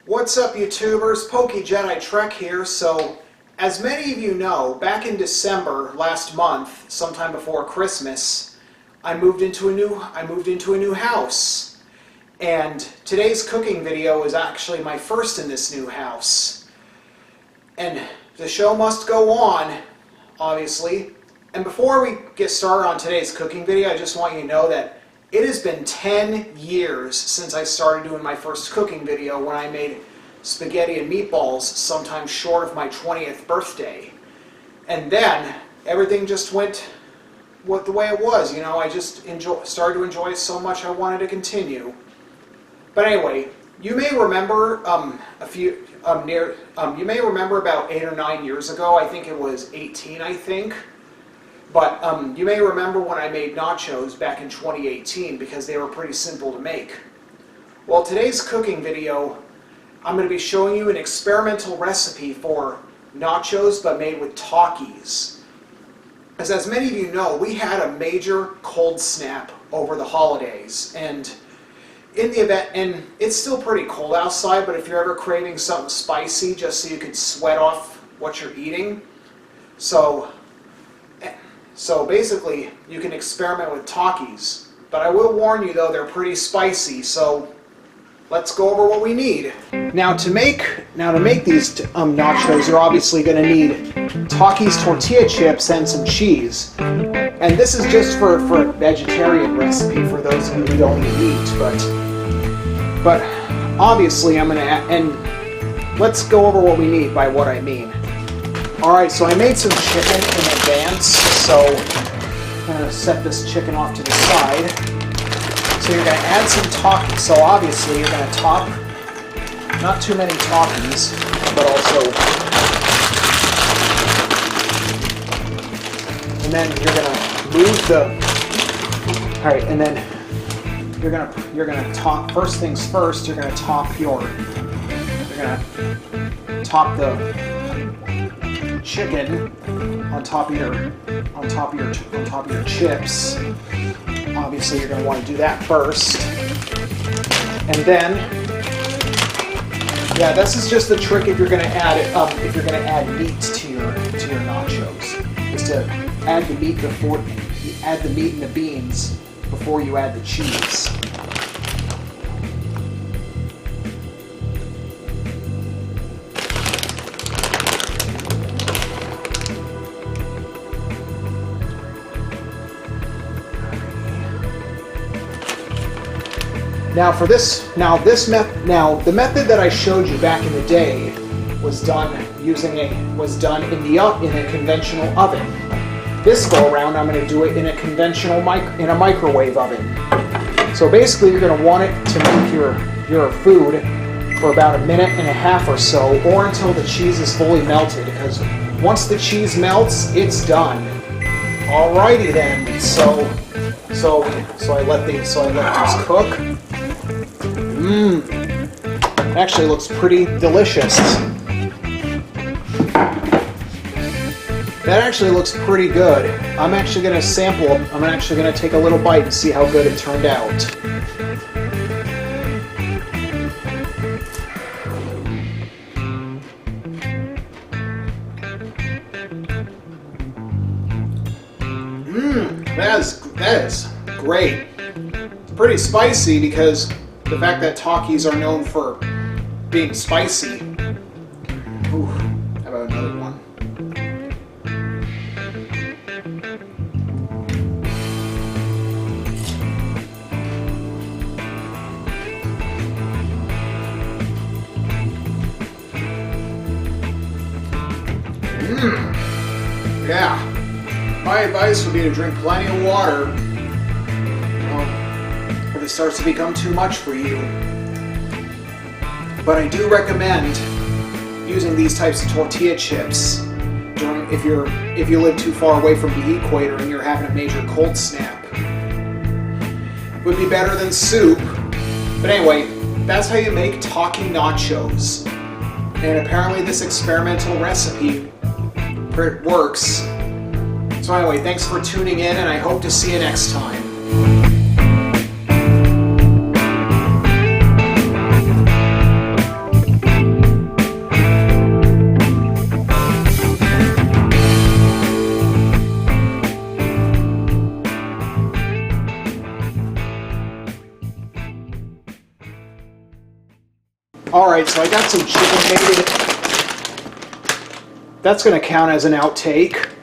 What's up, YouTubers? PokeJediTrek's here. So, as many of you know, back in December last month, sometime before Christmas, I moved into a new house. And today's cooking video is actually my first in this new house. And the show must go on, obviously. And before we get started on today's cooking video, I just want you to know that it has been 10 years since I started doing my first cooking video when I made spaghetti and meatballs sometime short of my 20th birthday. And then everything just went the way it was. You know, I just started to enjoy it so much I wanted to continue. But anyway, you may remember you may remember about 8 or 9 years ago, I think it was 18, I think. But you may remember when I made nachos back in 2018 because they were pretty simple to make. Well, today's cooking video, I'm going to be showing you an experimental recipe for nachos but made with Takis. As many of you know, we had a major cold snap over the holidays, and in the event, and it's still pretty cold outside, but if you're ever craving something spicy just so you could sweat off what you're eating, so basically you can experiment with Takis. But I will warn you though, they're pretty spicy, so let's go over what we need. Now to make these nachos, you're obviously going to need Takis tortilla chips and some cheese. And this is just for a vegetarian recipe for those of you who don't eat meat. But obviously I'm going to and let's go over what we need by what I mean. Alright, so I made some chicken in advance, so I'm going to set this chicken off to the side. So you're going to add some Takis. So obviously you're going to top, not too many Takis, but also, and then you're going to move the, alright, and then you're going to top, first things first, you're going to top the chicken on top of your chips. Obviously, you're going to want to do that first, and then, yeah, this is just the trick if you're going to add it up. If you're going to add meat to your nachos, is to add the meat before you add the meat and the beans before you add the cheese. Now the method that I showed you back in the day was done in a conventional oven. This go around, I'm going to do it in a microwave oven. So basically, you're going to want it to make your food for about 1.5 minutes or so, or until the cheese is fully melted. Because once the cheese melts, it's done. Alrighty then. So I let these cook. It actually looks pretty delicious. That actually looks pretty good. I'm actually going to sample them. I'm actually going to take a little bite and see how good it turned out. That is great. It's pretty spicy because the fact that Takis are known for being spicy. Ooh, how about another one? Yeah. My advice would be to drink plenty of water. If it starts to become too much for you. But I do recommend using these types of tortilla chips if you live too far away from the equator and you're having a major cold snap. It would be better than soup. But anyway, that's how you make Taki Nachos. And apparently this experimental recipe works. So anyway, thanks for tuning in, and I hope to see you next time. Alright, so I got some chicken made. That's going to count as an outtake.